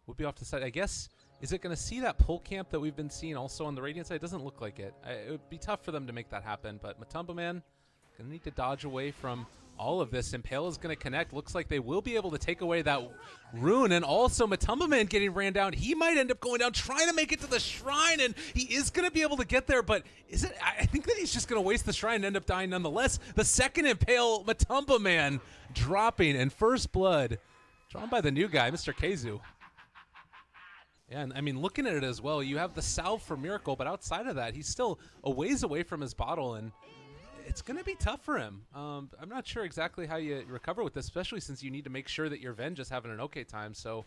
would be off to the side. I guess, is it going to see that pull camp that we've been seeing also on the Radiant side? It doesn't look like it. It would be tough for them to make that happen, but MATUMBAMAN going to need to dodge away from all of this. Impale is going to connect. Looks like they will be able to take away that rune, and also MATUMBAMAN getting ran down. He might end up going down, trying to make it to the shrine, and he is going to be able to get there, but is it? I think that he's just going to waste the shrine and end up dying nonetheless. The second Impale, MATUMBAMAN dropping, and first blood drawn by the new guy, Mr. KheZu. Yeah, and I mean, looking at it as well, you have the salve for Miracle, but outside of that, he's still a ways away from his bottle, and it's going to be tough for him. I'm not sure exactly how you recover with this, especially since you need to make sure that your Ven just having an okay time. So,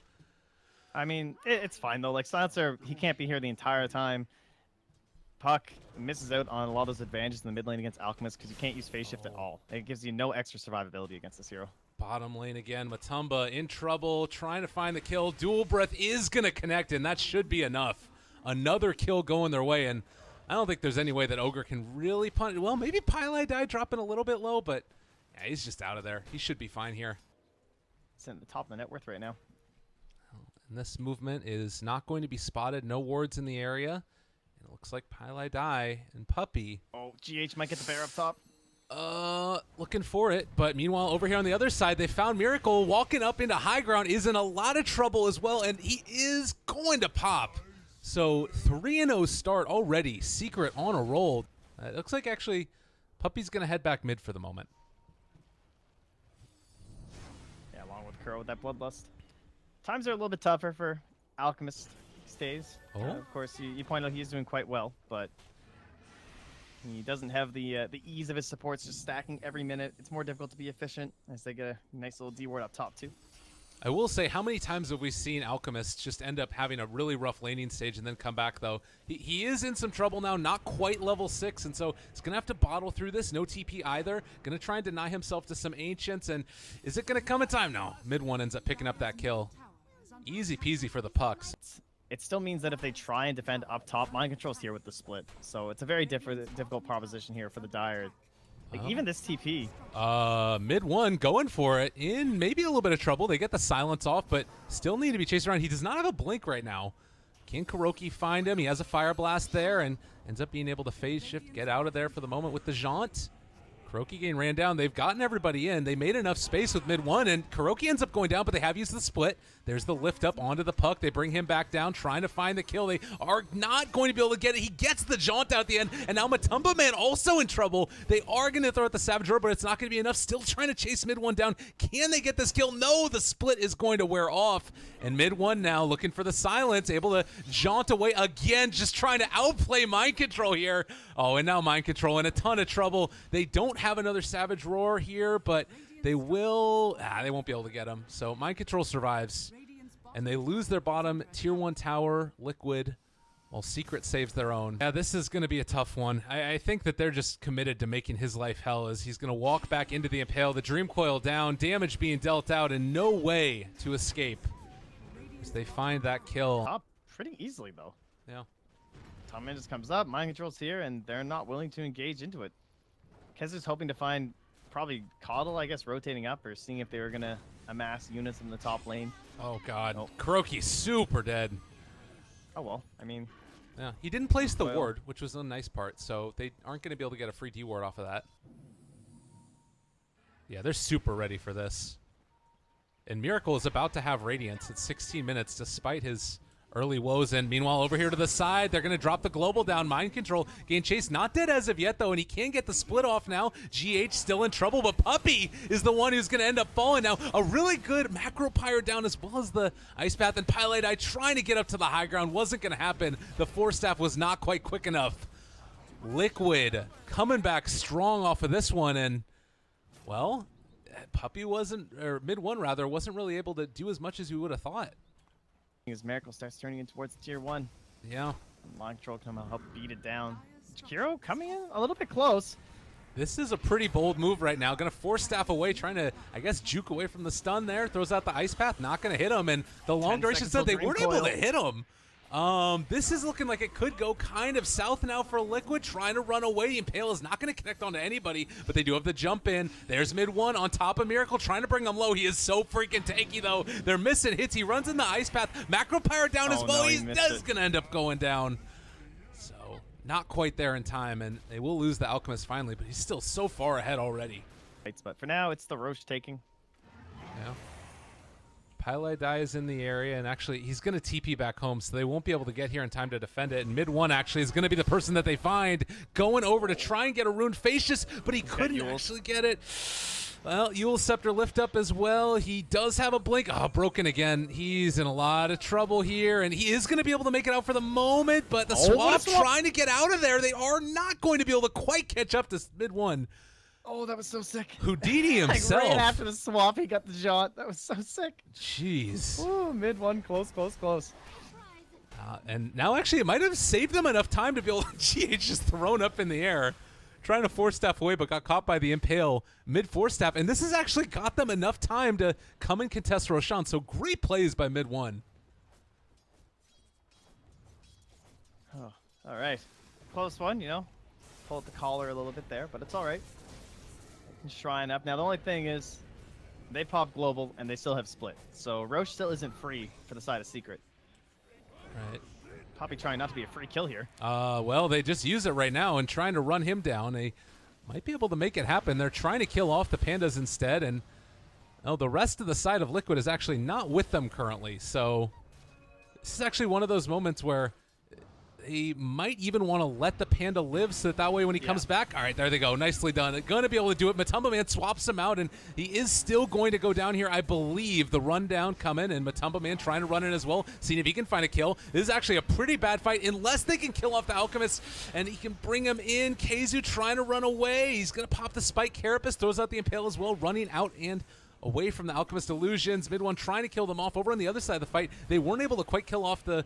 I mean, it's fine though. Like Silencer, he can't be here the entire time. Puck misses out on a lot of those advantages in the mid lane against Alchemist because you can't use phase shift at all. It gives you no extra survivability against this hero. Bottom lane again, Matumba in trouble, trying to find the kill. Dual Breath is going to connect, and that should be enough. Another kill going their way, and I don't think there's any way that Ogre can really punish. Well, maybe pieliedie dropping a little bit low, but yeah, he's just out of there. He should be fine here. It's in the top of the net worth right now. And this movement is not going to be spotted. No wards in the area. And it looks like pieliedie and Puppey. Oh, GH might get the bear up top. Looking for it. But meanwhile, over here on the other side, they found Miracle. Walking up into high ground is in a lot of trouble as well, and he is going to pop. So 3-0 start already. Secret on a roll. It looks like actually Puppey's going to head back mid for the moment. Yeah, along with Kuro with that Bloodlust. Times are a little bit tougher for Alchemist stays. Oh. Of course, you point out he's doing quite well, but he doesn't have the ease of his supports just stacking every minute. It's more difficult to be efficient as they get a nice little D ward up top too. I will say, how many times have we seen Alchemist just end up having a really rough laning stage and then come back, though? He is in some trouble now, not quite level 6, and so he's going to have to bottle through this. No TP either. Going to try and deny himself to some Ancients, and is it going to come in time? No. MidOne ends up picking up that kill. Easy peasy for the pucks. It still means that if they try and defend up top, mind control's here with the split. So it's a very difficult proposition here for the Dire. Like, even this TP. MidOne going for it in maybe a little bit of trouble. They get the silence off, but still need to be chased around. He does not have a blink right now. Can KuroKy find him? He has a Fire Blast there and ends up being able to phase shift, get out of there for the moment with the Jaunt. KuroKy getting ran down. They've gotten everybody in. They made enough space with MidOne, and KuroKy ends up going down, but they have used the split. There's the lift up onto the puck. They bring him back down, trying to find the kill. They are not going to be able to get it. He gets the jaunt out at the end, and now MATUMBAMAN also in trouble. They are going to throw at the Savage Roar, but it's not going to be enough. Still trying to chase MidOne down. Can they get this kill? No, the split is going to wear off, and MidOne now looking for the silence, able to jaunt away again, just trying to outplay Mind Control here. Oh, and now Mind Control in a ton of trouble. They don't have another Savage Roar here, but they will. They won't be able to get him. So Mind Control survives, and they lose their bottom tier 1 tower, Liquid, while Secret saves their own. Yeah, this is going to be a tough one. I think that they're just committed to making his life hell, as he's going to walk back into the Impale, the Dream Coil down, damage being dealt out, and no way to escape as they find that kill. Top pretty easily, though. Yeah. Tommen just comes up, Mind Control's here, and they're not willing to engage into it. KheZu's hoping to find probably Coddle, I guess, rotating up or seeing if they were going to amass units in the top lane. Oh, God. Oh. KuroKy's super dead. Oh, well, I mean... Yeah, he didn't place the ward, which was a nice part, so they aren't going to be able to get a free D ward off of that. Yeah, they're super ready for this. And Miracle is about to have Radiance at 16 minutes, despite his early woes. And meanwhile, over here to the side, they're going to drop the global down. Mind Control gain chase, not dead as of yet, though, and he can get the split off now. GH still in trouble, but Puppey is the one who's going to end up falling now. A really good macro pyre down, as well as the Ice Path, and pieliedie trying to get up to the high ground. Wasn't going to happen. The Force Staff was not quite quick enough. Liquid coming back strong off of this one, and, well, Puppey wasn't, or MidOne rather, wasn't really able to do as much as you would have thought. As Miracle starts turning in towards tier 1. Yeah. Mind Control can help beat it down. Kuro coming in a little bit close. This is a pretty bold move right now. Going to Force Staff away, trying to, I guess, juke away from the stun there. Throws out the Ice Path, not going to hit him. And the long duration said they weren't able to hit him. This is looking like it could go kind of south now for Liquid, trying to run away. Impale is not going to connect onto anybody, but they do have the jump in. There's MidOne on top of Miracle, trying to bring him low. He is so freaking tanky, though. They're missing hits. He runs in the ice path. Macro Pyre down as well. No, He's going to end up going down. So, not quite there in time, and they will lose the Alchemist finally, but he's still so far ahead already. But for now, it's the Roche taking. Yeah. Pieliedie is in the area, and actually he's going to TP back home, so they won't be able to get here in time to defend it. And MidOne actually is going to be the person that they find, going over to try and get a Rune Facius, but he couldn't actually get it. Well, Eul Scepter lift up as well. He does have a blink. Oh, broken again. He's in a lot of trouble here, and he is going to be able to make it out for the moment, but the swap trying to get out of there. They are not going to be able to quite catch up to MidOne. Oh, that was so sick. Houdini himself. Like right after the swap, he got the jaunt. That was so sick. Jeez. Ooh, MidOne, close. And now actually it might have saved them enough time to be able to GH just thrown up in the air, trying to force staff away, but got caught by the Impale mid-force staff. And this has actually got them enough time to come and contest Roshan. So great plays by MidOne. Oh, all right. Close one, you know. Pull at the collar a little bit there, but it's all right. Shrine up. Now the only thing is, they pop global and they still have split, so Roche still isn't free for the side of Secret. Right. Puppey trying not to be a free kill here. Well, they just use it right now and trying to run him down. They might be able to make it happen. They're trying to kill off the Pandas instead, and the rest of the side of Liquid is actually not with them currently. So this is actually one of those moments where they might even want to let the Panda live so that way when he comes back, all right, there they go. Nicely done. Going to be able to do it. MATUMBAMAN swaps him out, and he is still going to go down here. I believe the rundown coming, and MATUMBAMAN trying to run in as well, seeing if he can find a kill. This is actually a pretty bad fight unless they can kill off the Alchemist, and he can bring him in. KheZu trying to run away. He's going to pop the Spike. Carapace throws out the Impale as well, running out and away from the Alchemist illusions. MidOne trying to kill them off. Over on the other side of the fight, they weren't able to quite kill off the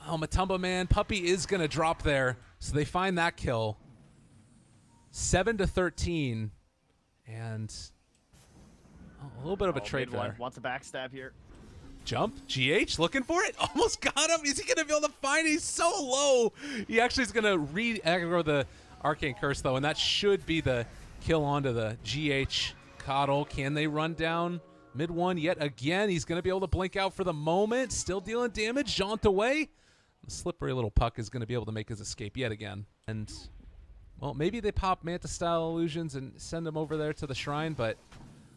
MATUMBAMAN. Puppey is going to drop there, so they find that kill. 7-13, and a little bit of a trade there. Wants a backstab here. Jump, GH looking for it. Almost got him. Is he going to be able to find it? He's so low. He actually is going to re-aggro the Arcane Curse, though, and that should be the kill onto the GH Coddle. Can they run down MidOne yet again? He's going to be able to blink out for the moment. Still dealing damage. Jaunt away. The slippery little puck is going to be able to make his escape yet again. And, well, maybe they pop Manta-style illusions and send him over there to the shrine, but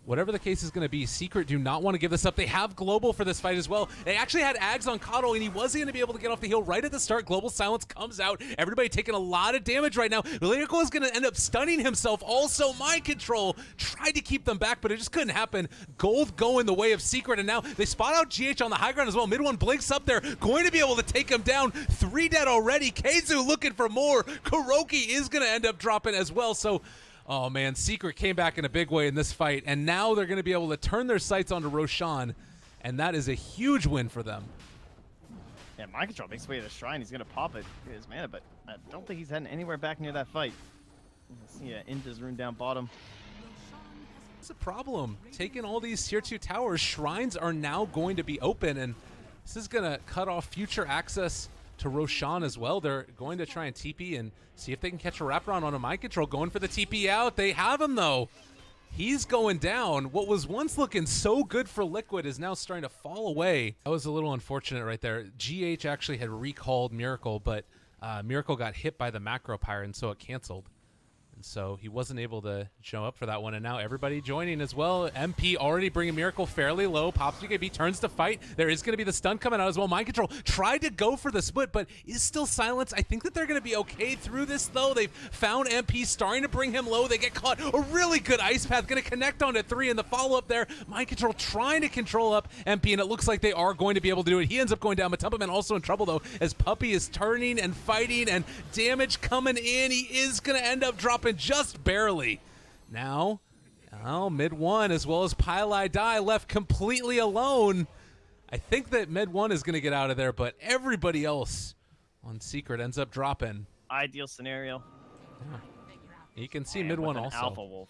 whatever the case is going to be, Secret do not want to give this up. They have Global for this fight as well. They actually had Ags on Coddle, and he wasn't going to be able to get off the hill right at the start. Global Silence comes out. Everybody taking a lot of damage right now. Lyrical is going to end up stunning himself. Also, Mind Control tried to keep them back, but it just couldn't happen. Gold going the way of Secret, and now they spot out GH on the high ground as well. MidOne blinks up there, going to be able to take him down. 3 dead already. KheZu looking for more. KuroKy is going to end up dropping as well, so oh, man, Secret came back in a big way in this fight, and now they're going to be able to turn their sights onto Roshan, and that is a huge win for them. Yeah, Mind Control makes way to the shrine. He's going to pop it to his mana, but I don't think he's heading anywhere back near that fight. Yeah, Inta's rune down bottom. It's a problem. Taking all these tier 2 towers, shrines are now going to be open, and this is going to cut off future access to Roshan as well. They're going to try and TP and see if they can catch a wraparound on a Mind Control. Going for the TP out. They have him, though. He's going down. What was once looking so good for Liquid is now starting to fall away. That was a little unfortunate right there. GH actually had recalled Miracle, but Miracle got hit by the Macro Pyre, and so it canceled. And so he wasn't able to show up for that one, and now everybody joining as well. MP already bringing Miracle fairly low. Pops BKB turns to fight. There is going to be the stun coming out as well. Mind Control tried to go for the split, but is still silenced. I think that they're going to be okay through this, though. They've found MP, starting to bring him low. They get caught. A really good Ice Path, going to connect onto 3 in the follow-up there. Mind Control trying to control up MP, and it looks like they are going to be able to do it. He ends up going down. MATUMBAMAN also in trouble, though, as Puppey is turning and fighting, and damage coming in. He is going to end up dropping just barely. Now, MidOne as well as Pieliedie left completely alone. I think that MidOne is going to get out of there, but everybody else on Secret ends up dropping. Ideal scenario. Yeah. You can see MidOne also. Alpha Wolf.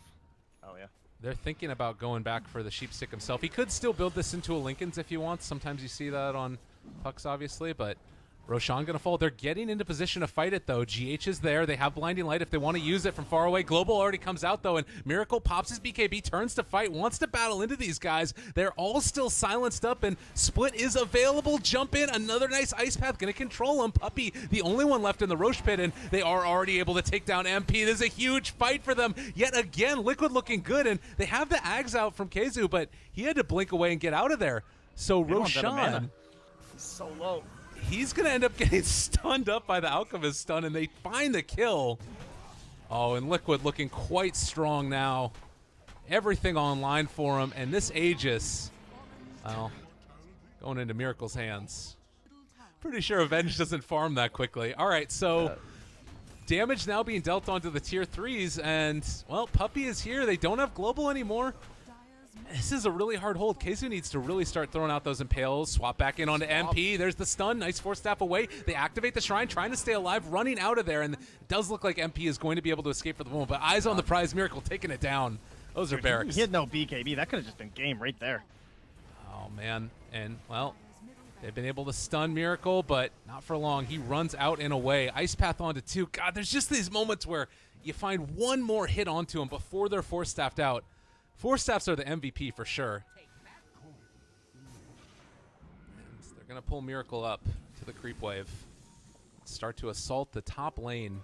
Oh, yeah. They're thinking about going back for the Sheepstick himself. He could still build this into a Lincoln's if he wants. Sometimes you see that on pucks, obviously, but Roshan gonna fall. They're getting into position to fight it though. GH is there. They have blinding light if they want to use it from far away. Global already comes out though, and Miracle pops his BKB, turns to fight, wants to battle into these guys. They're all still silenced up, and Split is available. Jump in, another nice ice path, gonna control him. Puppey, the only one left in the Roche pit, and they are already able to take down MP. This is a huge fight for them. Yet again, Liquid looking good, and they have the Ags out from KheZu, but he had to blink away and get out of there. So Roshan, he's so low. He's going to end up getting stunned up by the Alchemist stun, and they find the kill. Oh, and Liquid looking quite strong now. Everything online for him, and this Aegis, well, going into Miracle's hands. Pretty sure Avenge doesn't farm that quickly. All right, so damage now being dealt onto the tier 3s, and, well, Puppey is here. They don't have Global anymore. This is a really hard hold. KheZu needs to really start throwing out those impales. Swap back in onto MP. There's the stun. Nice force staff away. They activate the shrine, trying to stay alive, running out of there. And it does look like MP is going to be able to escape for the moment. But eyes on the prize. Miracle taking it down. Those are barracks. He had no BKB. That could have just been game right there. Oh, man. And, well, they've been able to stun Miracle, but not for long. He runs out and away. Ice path onto 2. God, there's just these moments where you find one more hit onto him before they're force staffed out. Force staffs are the MVP for sure. And they're going to pull Miracle up to the creep wave. Start to assault the top lane.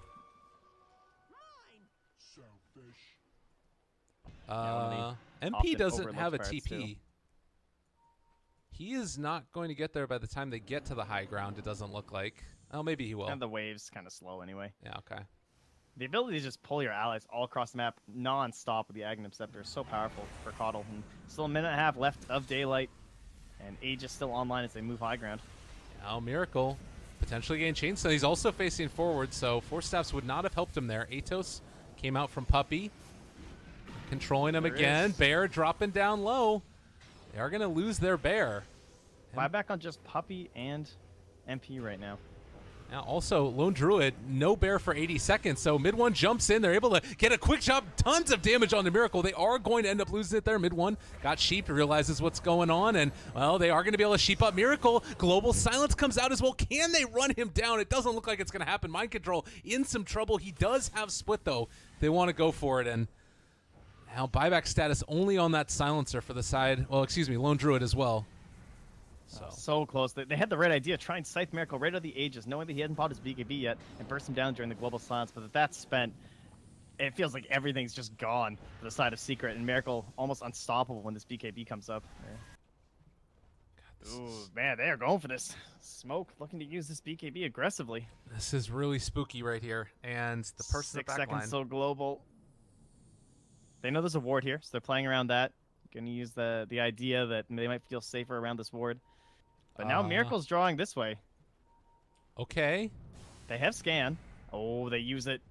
MP doesn't have a TP. Too. He is not going to get there by the time they get to the high ground, it doesn't look like. Oh, maybe he will. And the wave's kind of slow anyway. Yeah, okay. The ability to just pull your allies all across the map non-stop with the Aghanim Scepter is so powerful for Coddle. And still a minute and a half left of daylight, and Age is still online as they move high ground. Now Miracle potentially getting chained, so he's also facing forward, so Force Staffs would not have helped him there. Atos came out from Puppey, controlling him again. Bear dropping down low. They are going to lose their Bear. Buyback on just Puppey and MP right now. Now also, Lone Druid, no Bear for 80 seconds, so MidOne jumps in. They're able to get a quick shot, tons of damage on the Miracle. They are going to end up losing it there. MidOne got sheeped, realizes what's going on, and, well, they are going to be able to sheep up Miracle. Global Silence comes out as well. Can they run him down? It doesn't look like it's going to happen. Mind Control in some trouble. He does have Split, though. They want to go for it, and now buyback status only on that Silencer for the side. Well, excuse me, Lone Druid as well. So close. They had the right idea. Try and Scythe Miracle right out of the Aegis, knowing that he hadn't bought his BKB yet, and burst him down during the Global Silence. But if that's spent, it feels like everything's just gone for the side of Secret, and Miracle almost unstoppable when this BKB comes up. Ooh, man, they are going for this. Smoke looking to use this BKB aggressively. This is really spooky right here, and the person in the 6 back seconds line. till Global. They know there's a ward here, so they're playing around that. Going to use the idea that they might feel safer around this ward. But now Miracle's drawing this way. Okay. They have scan. Oh, they use it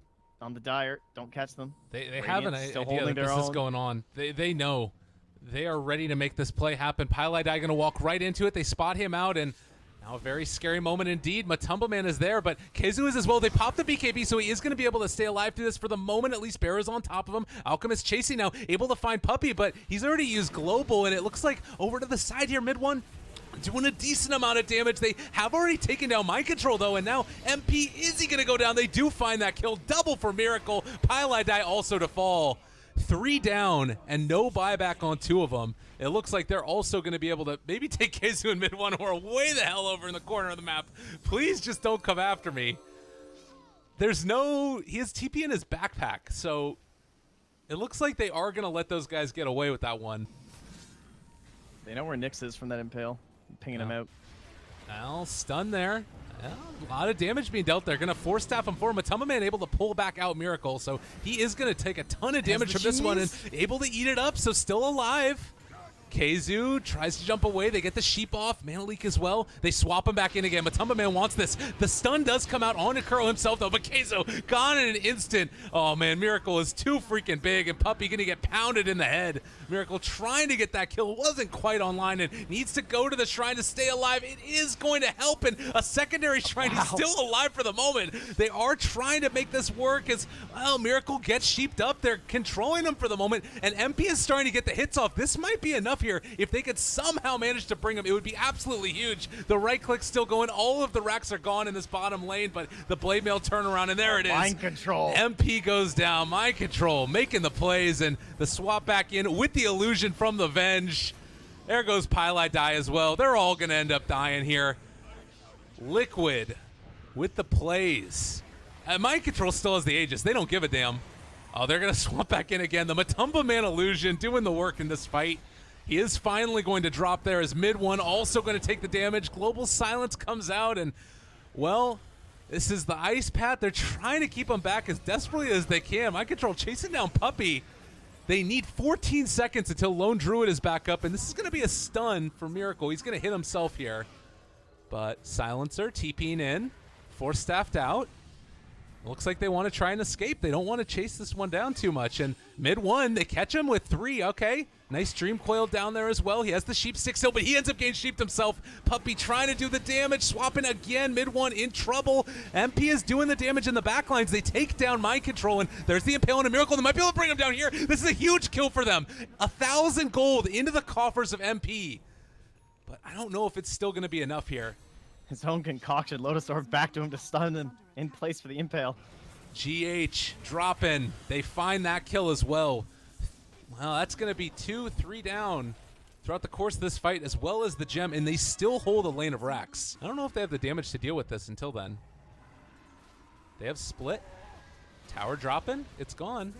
on the Dire. Don't catch them. They have an still idea holding that their this is own. going on. They know. They are ready to make this play happen. pieliedie going to walk right into it. They spot him out, and now a very scary moment indeed. MATUMBAMAN is there, but KheZu is as well. They pop the BKB, so he is going to be able to stay alive through this for the moment. At least Bear is on top of him. Alchemist chasing now, able to find Puppey, but he's already used Global, and it looks like over to the side here, MidOne doing a decent amount of damage. They have already taken down Mind Control, though, and now MP, is he going to go down? They do find that kill. Double for Miracle. pieliedie also to fall. 3 down and no buyback on 2 of them. It looks like they're also going to be able to maybe take KheZu and MidOne, who are way the hell over in the corner of the map. Please just don't come after me. There's no... He has TP in his backpack, so it looks like they are going to let those guys get away with that one. They know where Nyx is from that Impale. Pinging him out. Well, stun there. Well, a lot of damage being dealt there. Going to force staff him forward. MATUMBAMAN able to pull back out Miracle, so he is going to take a ton of damage from this one and able to eat it up, so still alive. KheZu tries to jump away. They get the sheep off. Mana Leak as well. They swap him back in again. MATUMBAMAN wants this. The stun does come out onto Kuro himself, though, but KheZu gone in an instant. Oh, man, Miracle is too freaking big, and Puppey going to get pounded in the head. Miracle trying to get that kill, wasn't quite online and needs to go to the shrine to stay alive. It is going to help, and a secondary shrine. He's still alive for the moment. They are trying to make this work as, well, Miracle gets sheeped up. They're controlling him for the moment, and MP is starting to get the hits off. This might be enough here. If they could somehow manage to bring him, it would be absolutely huge. The right click's still going. All of the racks are gone in this bottom lane, but the blade mail turnaround, and there it is. Mind control. MP goes down. Mind control, making the plays, and the swap back in with the illusion from the Venge. There goes pieliedie as well. They're all going to end up dying here. Liquid with the plays. Mind control still has the Aegis. They don't give a damn. Oh, they're going to swap back in again. The MATUMBAMAN illusion doing the work in this fight. He is finally going to drop there as MidOne also going to take the damage. Global Silence comes out, and, well, this is the ice path. They're trying to keep him back as desperately as they can. Mind control chasing down Puppey. They need 14 seconds until Lone Druid is back up, and this is going to be a stun for Miracle. He's going to hit himself here. But Silencer TPing in, Force Staffed out. Looks like they want to try and escape. They don't want to chase this one down too much. And MidOne, they catch him with 3. Okay. Nice Dream Coil down there as well. He has the sheep stick still, but he ends up getting sheeped himself. Puppey trying to do the damage, swapping again. MidOne in trouble. MP is doing the damage in the backlines. They take down Mind Control, and there's the Impale and a Miracle. They might be able to bring him down here. This is a huge kill for them. 1,000 gold into the coffers of MP. But I don't know if it's still going to be enough here. His own concoction. Lotus Orb back to him to stun him in place for the Impale. GH dropping. They find that kill as well. Well, that's going to be 2, 3 down throughout the course of this fight, as well as the gem, and they still hold a lane of racks. I don't know if they have the damage to deal with this until then. They have split. Tower dropping. It's gone.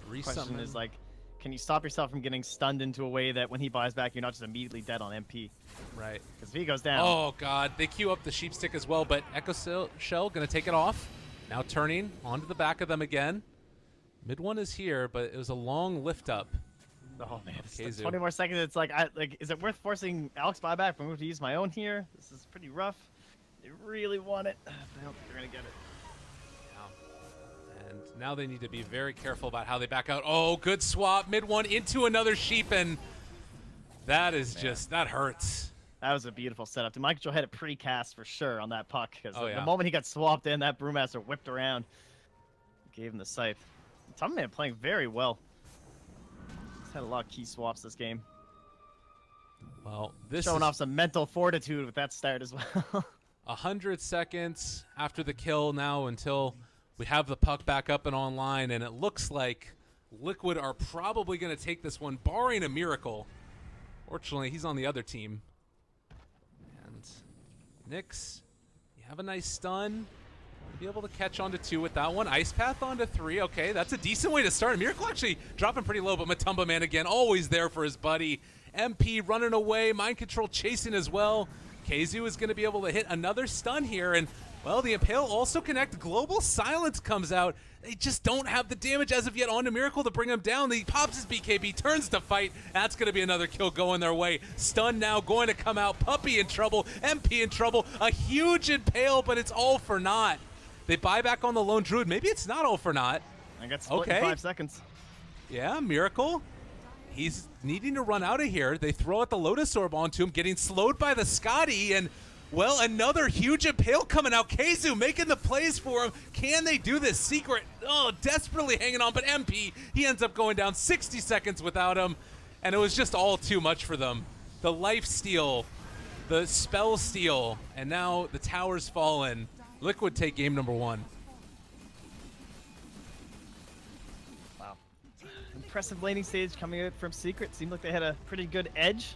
Question is, like, can you stop yourself from getting stunned into a way that when he buys back, you're not just immediately dead on MP? Right. Because if he goes down. Oh, God. They queue up the sheep stick as well, but Echo Shell going to take it off. Now turning onto the back of them again. MidOne is here, but it was a long lift up. Oh, man. KheZu. 20 more seconds. It's like, is it worth forcing Alex buyback? I'm going to use my own here. This is pretty rough. They really want it. But I don't think they're going to get it. And now they need to be very careful about how they back out. Oh, good swap. MidOne into another sheep, and that is just, that hurts. That was a beautiful setup. Mind Control had it pre-cast for sure on that puck, because Oh, yeah. the moment he got swapped in, that Brewmaster whipped around. Gave him the scythe. MATUMBAMAN playing very well. He's had a lot of key swaps this game. Well, this Showing is off some mental fortitude with that start as well. 100 seconds after the kill now until we have the puck back up and online, and it looks like Liquid are probably going to take this one, barring a miracle. Fortunately, he's on the other team. And Nyx, you have a nice stun. Be able to catch onto 2 with that one. Ice Path onto 3. Okay, that's a decent way to start. Miracle actually dropping pretty low, but MATUMBAMAN again, always there for his buddy. MP running away, Mind Control chasing as well. KheZu is going to be able to hit another stun here, and, well, the Impale also connect. Global Silence comes out. They just don't have the damage as of yet onto Miracle to bring him down. He pops his BKB, turns to fight. That's going to be another kill going their way. Stun now going to come out. Puppey in trouble. MP in trouble. A huge Impale, but it's all for naught. They buy back on the Lone Druid. Maybe it's not all for naught. I got split in 5 seconds. Yeah, Miracle. He's needing to run out of here. They throw out the Lotus Orb onto him, getting slowed by the Scotty, and, well, another huge Impale coming out. KheZu making the plays for him. Can they do this? Secret, desperately hanging on, but MP, he ends up going down 60 seconds without him, and it was just all too much for them. The life steal, the spell steal, and now the tower's fallen. Liquid take game number 1. Wow. Impressive laning stage coming out from Secret. Seemed like they had a pretty good edge